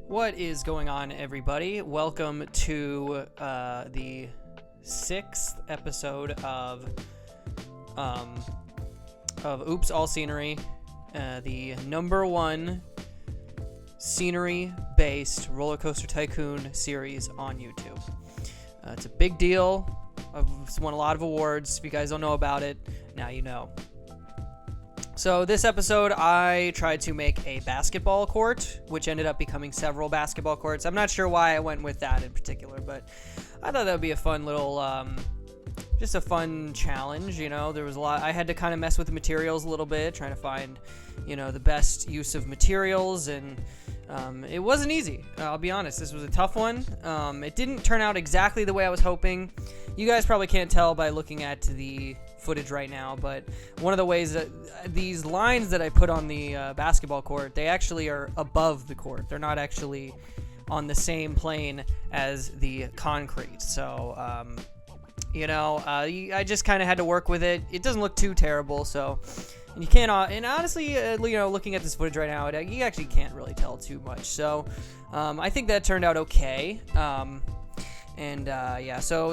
What is going on, everybody? Welcome to the 6th episode of Oops All Scenery, the #1 scenery-based Rollercoaster Tycoon series on YouTube. It's a big deal. I've won a lot of awards. If you guys don't know about it, now you know. So this episode, I tried to make a basketball court, which ended up becoming several basketball courts. I'm not sure why I went with that in particular, but I thought that would be a fun little, just a fun challenge, you know. There was a lot, I had to kind of mess with the materials a little bit, trying to find, you know, the best use of materials, and it wasn't easy. I'll be honest, this was a tough one. It didn't turn out exactly the way I was hoping. You guys probably can't tell by looking at the footage right now, but one of the ways that these lines that I put on the basketball court, they actually are above the court. They're not actually on the same plane as the concrete. So, you know, I just kind of had to work with it. It doesn't look too terrible, so you can't, and honestly, you know, looking at this footage right now, you actually can't really tell too much. So, I think that turned out okay. Yeah, so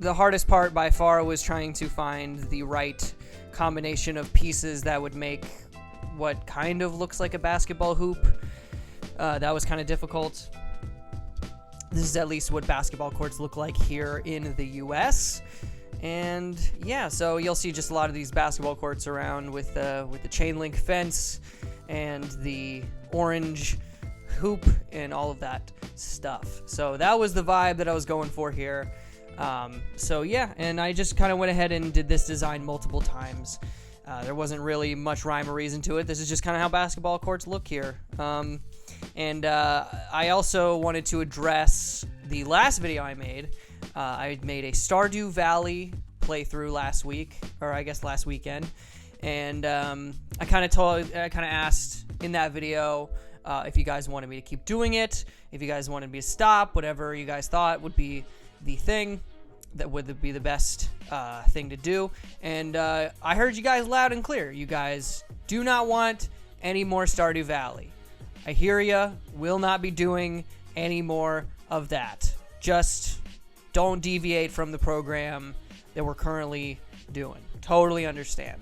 the hardest part by far was trying to find the right combination of pieces that would make what kind of looks like a basketball hoop. That was kind of difficult. This is at least what basketball courts look like here in the US. And yeah, so you'll see just a lot of these basketball courts around with the chain link fence and the orange hoop and all of that stuff. So that was the vibe that I was going for here. So yeah, and I just kind of went ahead and did this design multiple times. There wasn't really much rhyme or reason to it. This is just kind of how basketball courts look here. I also wanted to address the last video I made. I made a Stardew Valley playthrough last week, or I guess last weekend. And I kind of asked in that video if you guys wanted me to keep doing it, if you guys wanted me to stop, whatever you guys thought would be the thing that would be the best thing to do. And I heard you guys loud and clear. You guys do not want any more Stardew Valley. I hear ya. Will not be doing any more of that. Just don't deviate from the program that we're currently doing. Totally understand.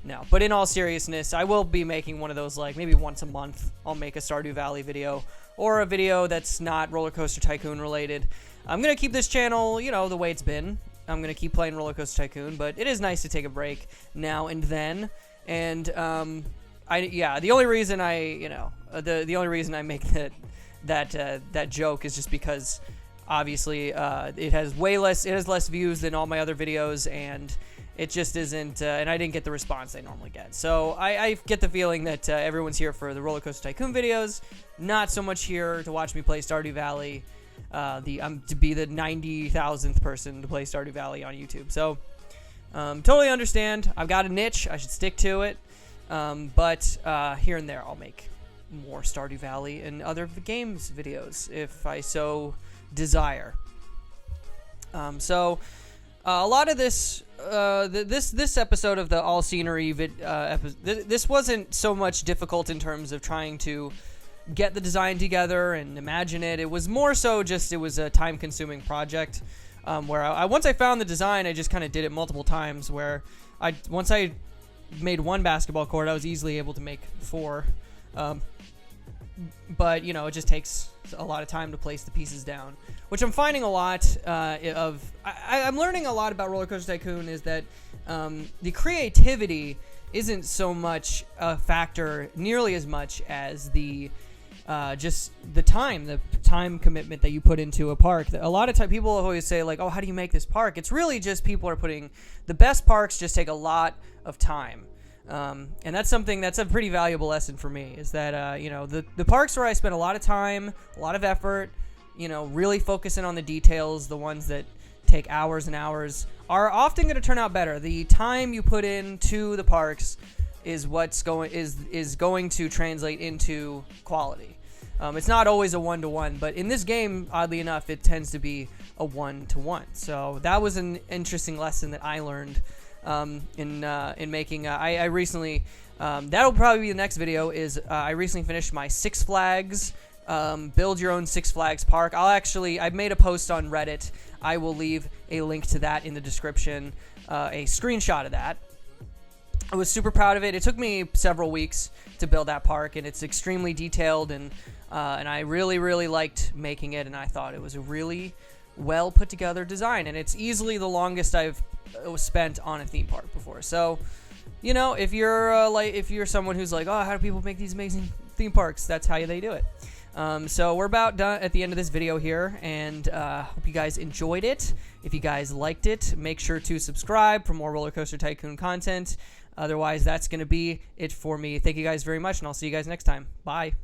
No, but in all seriousness, I will be making one of those, like, maybe once a month. I'll make a Stardew Valley video or a video that's not Rollercoaster Tycoon related. I'm going to keep this channel, you know, the way it's been. I'm going to keep playing Rollercoaster Tycoon, but it is nice to take a break now and then. And, the only reason the only reason I make that joke is just because, obviously, it has less views than all my other videos, and it just isn't, and I didn't get the response I normally get. So I get the feeling that everyone's here for the Rollercoaster Tycoon videos, not so much here to watch me play Stardew Valley. To be the 90,000th person to play Stardew Valley on YouTube. So, totally understand. I've got a niche. I should stick to it. But here and there, I'll make more Stardew Valley and other games videos if I so desire. A lot of this, this episode of the All Scenery this wasn't so much difficult in terms of trying to get the design together and imagine it. It was more so just, it was a time-consuming project, where once I found the design, I just kind of did it multiple times, where once I made one basketball court, I was easily able to make 4. But, you know, it just takes a lot of time to place the pieces down, which I'm finding a lot I'm learning a lot about Rollercoaster Tycoon, is that the creativity isn't so much a factor nearly as much as just the time commitment that you put into a park. A lot of time people always say, like, oh, how do you make this park? It's really just people are putting, the best parks just take a lot of time. And that's a pretty valuable lesson for me, is that, you know, the parks where I spend a lot of time, a lot of effort, you know, really focusing on the details, the ones that take hours and hours, are often going to turn out better. The time you put into the parks is is going to translate into quality. It's not always a 1-to-1, but in this game, oddly enough, it tends to be a 1-to-1. So that was an interesting lesson that I learned in making. I recently That'll probably be the next video. Is I recently finished my Six Flags build your own Six Flags park. I've made a post on Reddit. I will leave a link to that in the description, a screenshot of that. I was super proud of it. It took me several weeks to build that park, and it's extremely detailed, and I really, really liked making it, and I thought it was a really well put together design, and it's easily the longest I've spent on a theme park before. So, you know, if you're someone who's like, oh, how do people make these amazing theme parks? That's how they do it. So we're about done at the end of this video here, and hope you guys enjoyed it. If you guys liked it, make sure to subscribe for more Roller Coaster Tycoon content. Otherwise, that's going to be it for me. Thank you guys very much, and I'll see you guys next time. Bye.